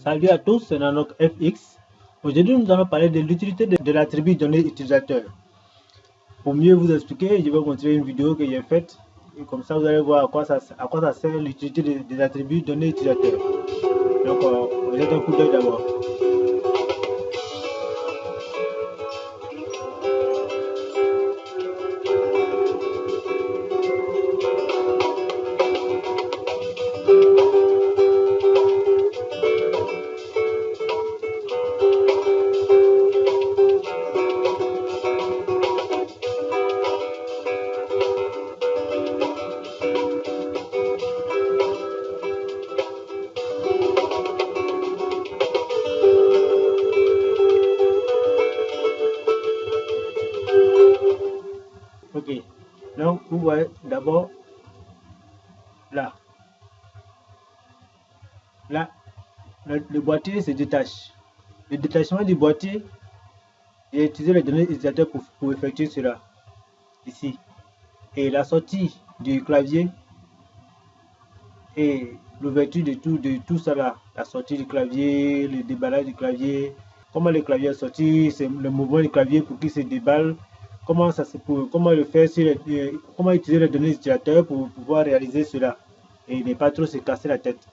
Salut à tous, c'est Nanok FX. Aujourd'hui, nous allons parler de l'utilité de l'attribut données utilisateur. Pour mieux vous expliquer, je vais vous montrer une vidéo que j'ai faite. Et comme ça, vous allez voir à quoi ça sert l'utilité des attributs données utilisateur. Donc, on jette un coup d'œil d'abord. Ok, donc vous voyez d'abord là, le boîtier se détache. Le détachement du boîtier, j'ai utilisé les données utilisateurs pour effectuer cela ici. Et la sortie du clavier et l'ouverture de tout ça là, la sortie du clavier, le déballage du clavier, comment le clavier est sorti, c'est le mouvement du clavier pour qu'il se déballe, comment le faire comment utiliser les données utilisateurs pour pouvoir réaliser cela et ne pas trop se casser la tête.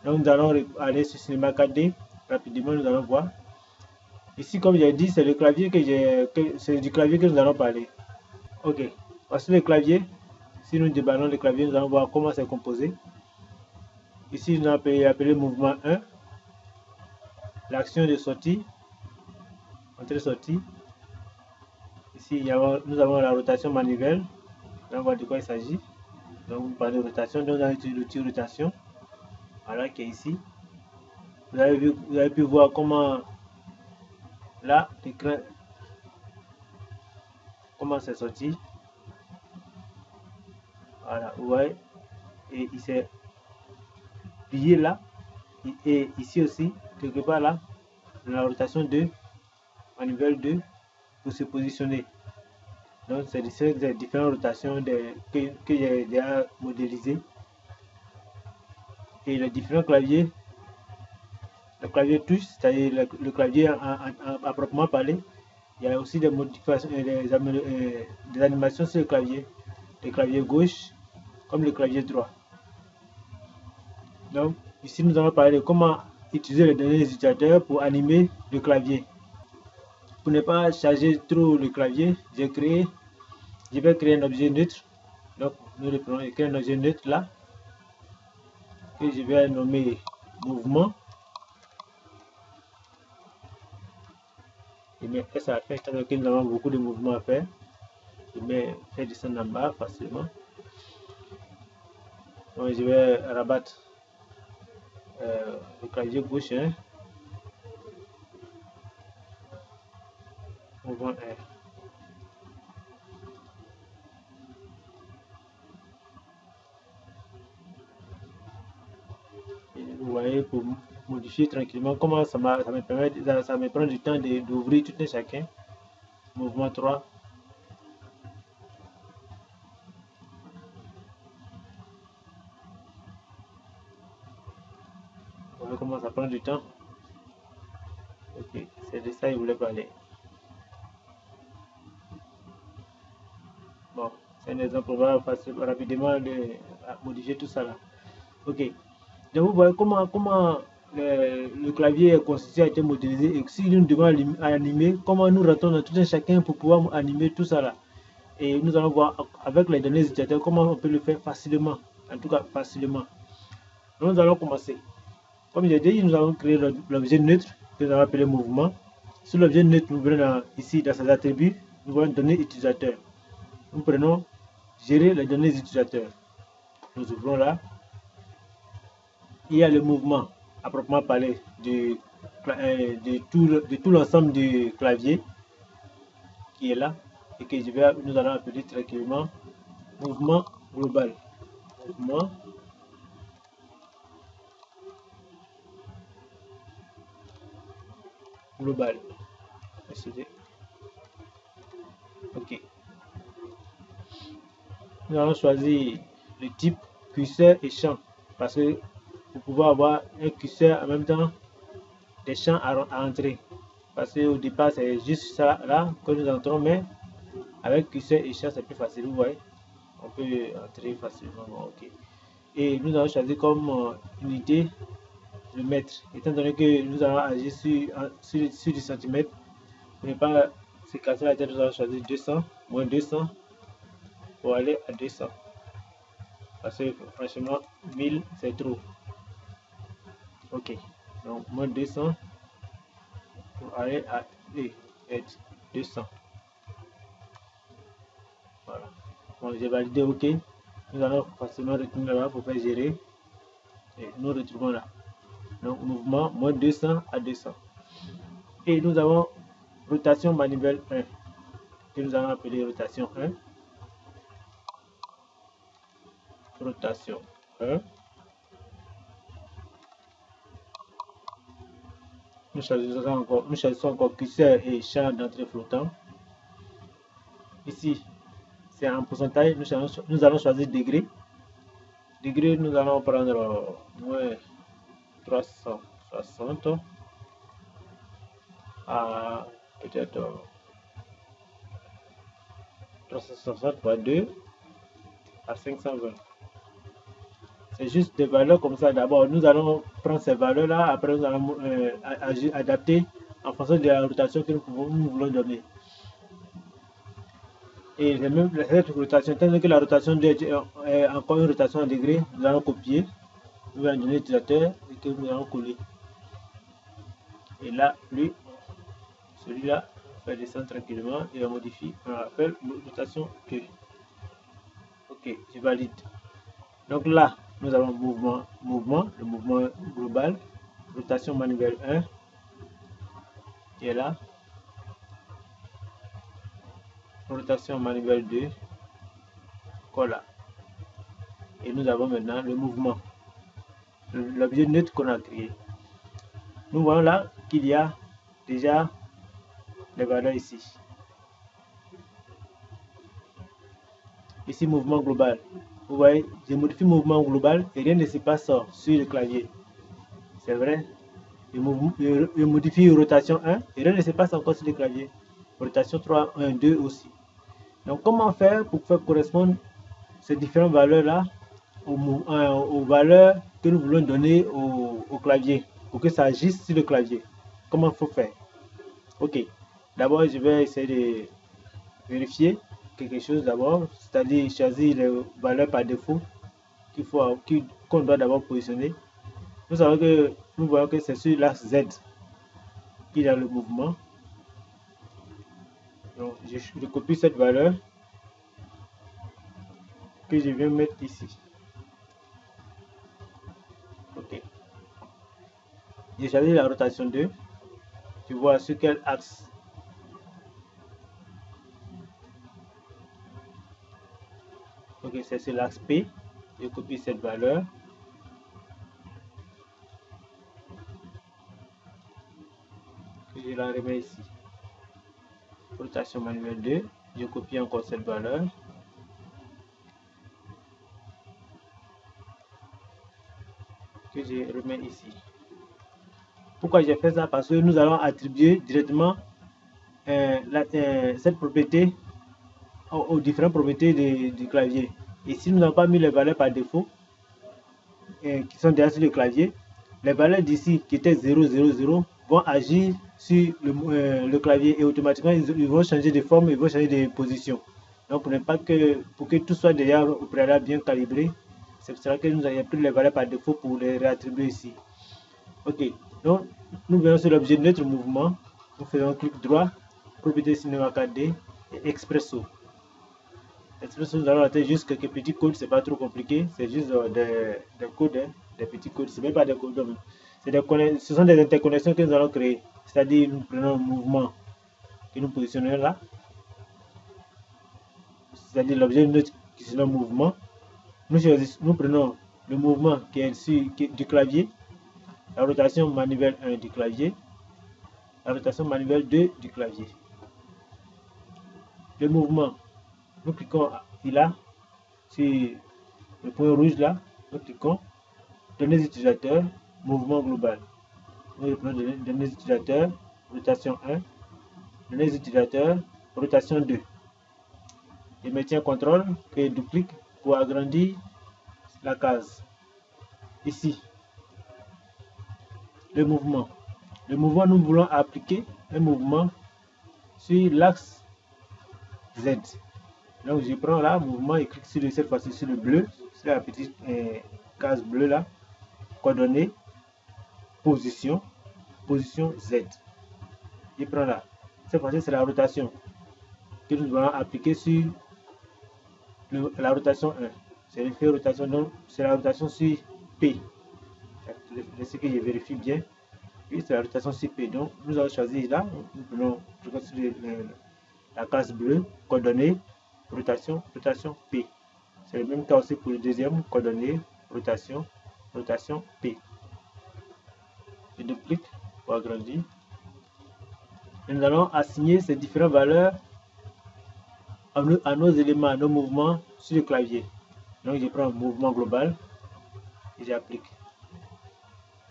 Donc nous allons aller sur Cinema 4D, rapidement nous allons voir. Ici comme j'ai dit, c'est le clavier c'est du clavier que nous allons parler. Ok, voici le clavier. Si nous déballons le clavier, nous allons voir comment c'est composé. Ici, nous avons appelé mouvement 1, l'action de sortie, entrée-sortie. Ici, nous avons la rotation manivelle. On va voir de quoi il s'agit. Donc, vous parlez de rotation, donc vous avez l'outil rotation. Voilà, qui est ici. Vous avez pu voir comment là, l'écran, comment c'est sorti. Voilà, vous voyez. Et il s'est plié là. Et ici aussi, quelque part là, la rotation 2, manivelle 2, pour se positionner. Donc, c'est des différentes rotations que j'ai déjà modélisées. Et les différents claviers, le clavier touche, c'est-à-dire le clavier à proprement parler, il y a aussi des modifications, des animations sur le clavier gauche, comme le clavier droit. Donc, ici, nous allons parler de comment utiliser les données des utilisateurs pour animer le clavier. Pour ne pas charger trop le clavier, je vais créer un objet neutre. Donc, nous reprenons, créer un objet neutre là, que je vais nommer mouvement. Je mets S à faire, étant que nous avons beaucoup de mouvements à faire. Je mets faire descendre en bas facilement. Donc, je vais rabattre le clavier gauche, hein. Mouvement R. Vous voyez, pour modifier tranquillement comment ça me prend du temps d'ouvrir tout un chacun. Mouvement 3. Vous voyez comment ça prend du temps. Ok, c'est de ça que je voulais parler. Bon, c'est un exemple, on va rapidement modifier tout ça là. Ok, donc vous voyez comment le clavier constitué a été modélisé et si nous devons animer, comment nous rentrons dans tout un chacun pour pouvoir animer tout ça là. Et nous allons voir avec les données utilisateurs comment on peut le faire facilement, en tout cas facilement. Donc, nous allons commencer. Comme j'ai dit, nous allons créer l'objet neutre que nous allons appeler mouvement. Sur l'objet neutre, nous venons ici dans ses attributs, nous voyons données utilisateurs. Nous prenons gérer les données utilisateurs. Nous ouvrons là. Il y a le mouvement à proprement parler de tout l'ensemble du clavier qui est là et que nous allons appeler tranquillement mouvement global. Mouvement global. Ok. Nous allons choisir le type curseur et champ parce que pour pouvoir avoir un curseur en même temps des champs à entrer. Parce qu'au départ, c'est juste ça là que nous entrons, mais avec curseur et champ, c'est plus facile. Vous voyez, on peut entrer facilement. Ok. Et nous allons choisir comme unité le mètre. Étant donné que nous allons agir sur du centimètre, pour ne pas se casser la tête, nous allons choisir 200, moins 200 pour aller à 200. Parce que franchement, 1000 c'est trop. Ok. Donc, moins 200 pour aller à 200. Voilà. Bon, j'ai validé OK. Nous allons facilement retourner là pour faire gérer. Et nous retrouvons là. Donc, mouvement moins 200 à 200. Et nous avons rotation manivelle 1. Que nous allons appeler rotation 1. Rotation 1. Nous choisissons encore curseur et champ d'entrée flottant. Ici, c'est en pourcentage. Nous allons choisir degré. Degré, nous allons prendre moins 360 à peut-être 360 fois 2 à 520. C'est juste des valeurs comme ça. D'abord, nous allons prendre ces valeurs-là. Après, nous allons adapter en fonction de la rotation que nous voulons donner. Et même cette rotation, tant que la rotation est encore une rotation en degrés, nous allons copier. Nous allons donner l'utilisateur et que nous allons coller. Et là, celui-là, on va descendre tranquillement et on modifie. On appelle rotation 2. Ok, je valide. Donc là, nous avons mouvement, le mouvement global, rotation manuelle 1, qui est là, rotation manuelle 2, voilà. Et nous avons maintenant le mouvement, l'objet neutre qu'on a créé. Nous voyons là qu'il y a déjà les valeurs ici. Ici, mouvement global. Vous voyez, je modifie mouvement global et rien ne se passe sur le clavier. C'est vrai. Je modifie rotation 1 et rien ne se passe encore sur le clavier. Rotation 3, 1, 2 aussi. Donc, comment faire pour faire correspondre ces différentes valeurs-là aux valeurs que nous voulons donner au clavier pour que ça agisse sur le clavier? Comment il faut faire? Ok. D'abord, je vais essayer de vérifier quelque chose d'abord, c'est-à-dire choisir les valeurs par défaut qu'on doit d'abord positionner. Nous voyons que c'est sur l'axe Z qu'il y a le mouvement. Donc, je copie cette valeur que je viens mettre ici. Ok. J'ai choisi la rotation 2. Tu vois sur quel axe. Ok, c'est sur l'axe P. Je copie cette valeur. Je la remets ici. Rotation manuelle 2. Je copie encore cette valeur. Que je remets ici. Pourquoi j'ai fait ça? Parce que nous allons attribuer directement cette propriété aux différentes propriétés du clavier. Et si nous n'avons pas mis les valeurs par défaut, qui sont déjà sur le clavier, les valeurs d'ici qui étaient 0, 0, 0 vont agir sur le clavier et automatiquement ils vont changer de forme, ils vont changer de position. Donc pour que tout soit déjà au préalable bien calibré, c'est pour cela que nous avons pris les valeurs par défaut pour les réattribuer ici. Ok, donc nous venons sur l'objet de notre mouvement, nous faisons clic droit, propriété cinéma 4D et expresso. Expresso, nous allons noter juste quelques petits codes, c'est pas trop compliqué, c'est juste des codes, des petits codes, c'est même pas des codes, ce sont des interconnexions que nous allons créer. C'est-à-dire, nous prenons un mouvement que nous positionnons là, c'est-à-dire l'objet qui est le mouvement. Nous prenons le mouvement qui est du clavier, la rotation manuelle 1 du clavier, la rotation manuelle 2 du clavier. Le mouvement, nous cliquons là, sur le point rouge là, nous cliquons, données utilisateurs, mouvement global. je prends données utilisateurs, rotation 1, données utilisateurs, rotation 2. Je maintiens contrôle, que je duplique pour agrandir la case. Ici, le mouvement. Le mouvement, nous voulons appliquer un mouvement sur l'axe Z. Donc je prends là, mouvement et clique sur cette fois-ci sur le bleu, sur la petite case bleue là, coordonnées, position Z. Je prends là. Cette fois-ci, c'est la rotation que nous allons appliquer sur la rotation 1. C'est l'effet rotation, donc c'est la rotation sur P. C'est ce que je vérifie bien. Oui, c'est la rotation sur P. Donc nous allons choisir là, nous prenons la case bleue, coordonnées, rotation P. C'est le même cas aussi pour le deuxième, coordonnées, rotation P. Je duplique pour agrandir. Et nous allons assigner ces différentes valeurs à nos éléments, à nos mouvements sur le clavier. Donc je prends un mouvement global et j'applique.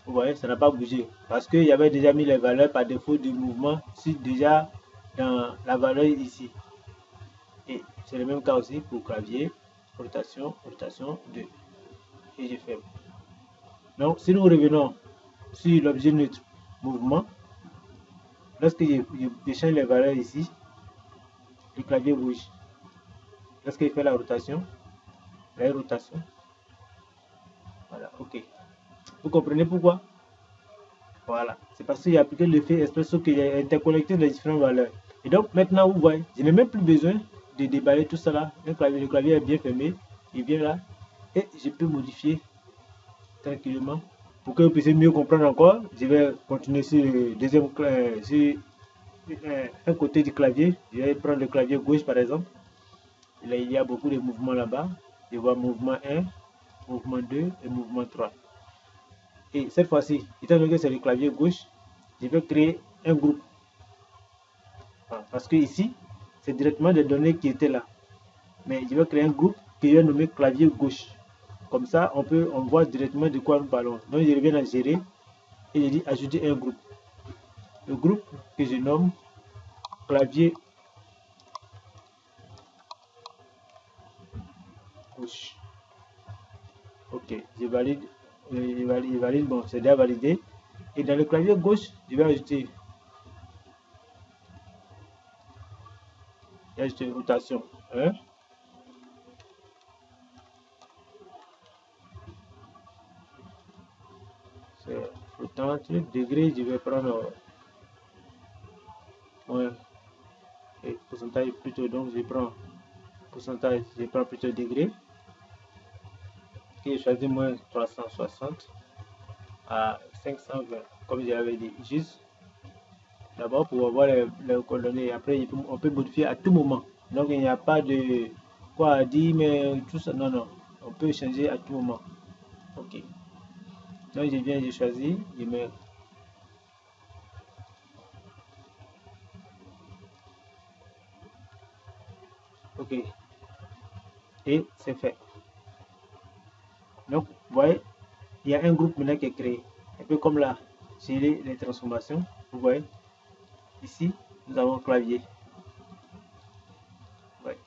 Vous voyez, ça n'a pas bougé parce qu'il y avait déjà mis les valeurs par défaut du mouvement déjà dans la valeur ici. Et c'est le même cas aussi pour clavier, rotation 2. Et je ferme. Donc si nous revenons sur l'objet neutre mouvement, lorsque je change les valeurs ici, le clavier bouge. Lorsque je fais la rotation, voilà, ok. Vous comprenez pourquoi? Voilà, c'est parce qu'il y a appliqué l'effet Espresso qu'il a interconnecté les différentes valeurs. Et donc maintenant, vous voyez, je n'ai même plus besoin de déballer tout ça là. Le clavier est bien fermé, il vient là, et je peux modifier tranquillement. Pour que vous puissiez mieux comprendre encore, je vais continuer sur le deuxième sur un côté du clavier. Je vais prendre le clavier gauche par exemple. Là, il y a beaucoup de mouvements là-bas. Je vois mouvement 1, mouvement 2 et mouvement 3. Et cette fois-ci, étant donné que c'est le clavier gauche, je vais créer un groupe. Parce que ici, c'est directement des données qui étaient là. Mais je vais créer un groupe que je vais nommer clavier gauche. Comme ça, on voit directement de quoi nous parlons. Donc, je reviens à gérer et je dis ajouter un groupe. Le groupe que je nomme clavier gauche. Ok, je valide. Il valide, bon, c'est déjà validé. Et dans le clavier gauche, je vais ajouter rotation 1. C'est flottant, degré, je vais prendre et pourcentage plutôt, donc je prends pourcentage, je prends plutôt degré. Et je choisis moins 360 à 520, comme je l'avais dit, juste d'abord pour avoir les coordonnées. Après, on peut modifier à tout moment. Donc, il n'y a pas de quoi à dire, mais tout ça, non, non. On peut changer à tout moment. Ok. Donc, je viens, je choisis, je mets. Ok. Et c'est fait. Donc, vous voyez, il y a un groupe maintenant qui est créé. Un peu comme là, chez les transformations. Vous voyez, ici, nous avons clavier. Ouais,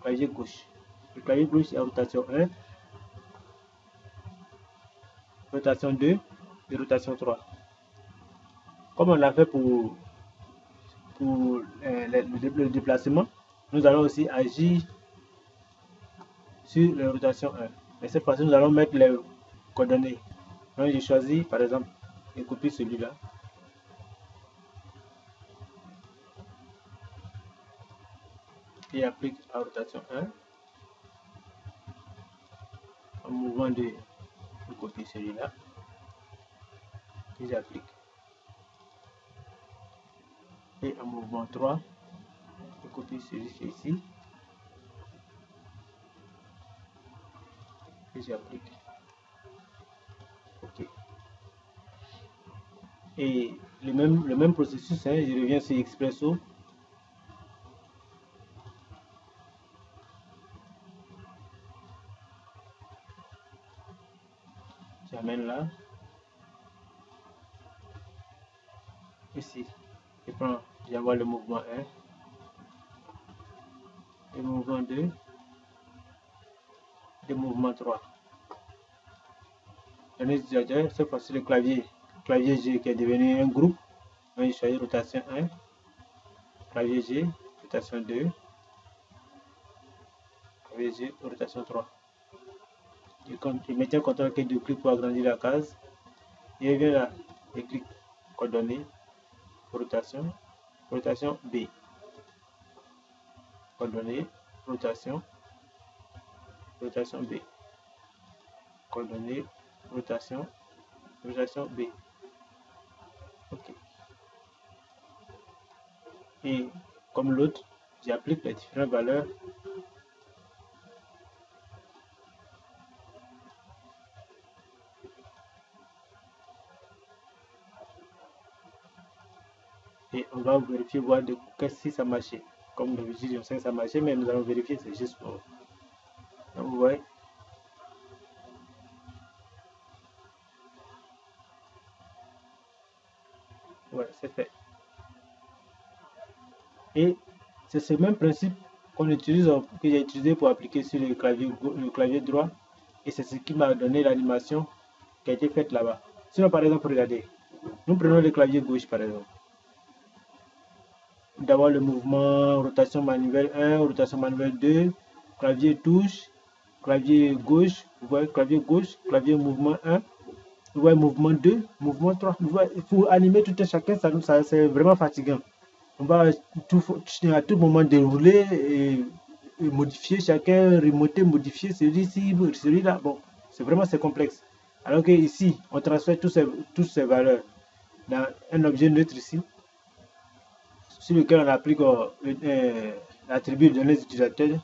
clavier gauche. Le clavier gauche est à rotation 1, rotation 2 et rotation 3. Comme on l'a fait pour le déplacement, nous allons aussi agir sur la rotation 1. Mais cette fois-ci, nous allons mettre les coordonnées. Donc, j'ai choisi, par exemple, et copier celui-là. Et applique à rotation 1. En mouvement de copier celui-là. Et j'applique. Et en mouvement 3, je copie celui-ci ici. Et j'applique. Ok. Et le même processus, hein, je reviens sur Expresso. J'amène là. ici, j'envoie le mouvement 1, le mouvement 2, le mouvement 3. Un utilisateur, cette fois-ci le clavier G qui est devenu un groupe. Je choisis rotation 1, clavier G, rotation 2, clavier G, rotation 3. Je maintiens CTRL et 2 clics pour agrandir la case. Et je viens là, je clique coordonnées, rotation B. Coordonnées, rotation B. Coordonnées, rotation B. Ok. Et comme l'autre, j'applique les différentes valeurs. Et on va vérifier, voir si ça marchait. Comme d'habitude, on sait que ça marchait, mais nous allons vérifier, c'est juste pour. Donc, vous voyez. Voilà, c'est fait. Et c'est ce même principe qu'on utilise, que j'ai utilisé pour appliquer sur le clavier droit. Et c'est ce qui m'a donné l'animation qui a été faite là-bas. Sinon, par exemple, regardez. Nous prenons le clavier gauche, par exemple. D'abord le mouvement rotation manuelle 1, rotation manuelle 2, clavier touche, clavier gauche, vous voyez clavier gauche, clavier mouvement 1, vous voyez mouvement 2, mouvement 3. Vous voyez, pour animer tout un chacun, ça c'est vraiment fatigant. On va à tout moment dérouler et modifier chacun, remonter, modifier celui-ci, celui-là. Bon, c'est complexe. Alors que ici, on transfère toutes ces valeurs dans un objet neutre ici, sur lequel on applique l'attribut de données utilisateurs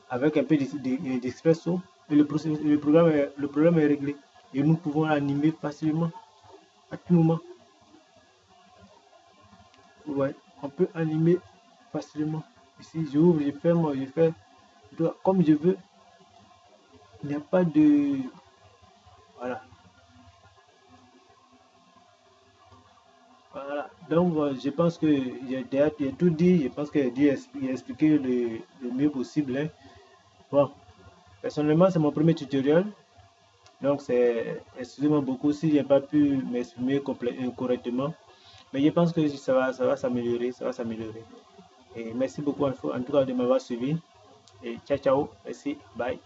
avec un peu d'expresso, et le problème est réglé. Et nous pouvons animer facilement à tout moment. Ouais, on peut animer facilement. Ici, j'ouvre, je ferme, je fais comme je veux. Il n'y a pas de. Voilà. Voilà. Donc, je pense que j'ai tout dit. Je pense que j'ai expliqué le mieux possible. Hein. Bon, personnellement, c'est mon premier tutoriel. Donc, excusez-moi beaucoup si je n'ai pas pu m'exprimer correctement. Mais je pense que ça va s'améliorer. Et merci beaucoup en tout cas de m'avoir suivi. Et ciao, ciao. Merci. Bye.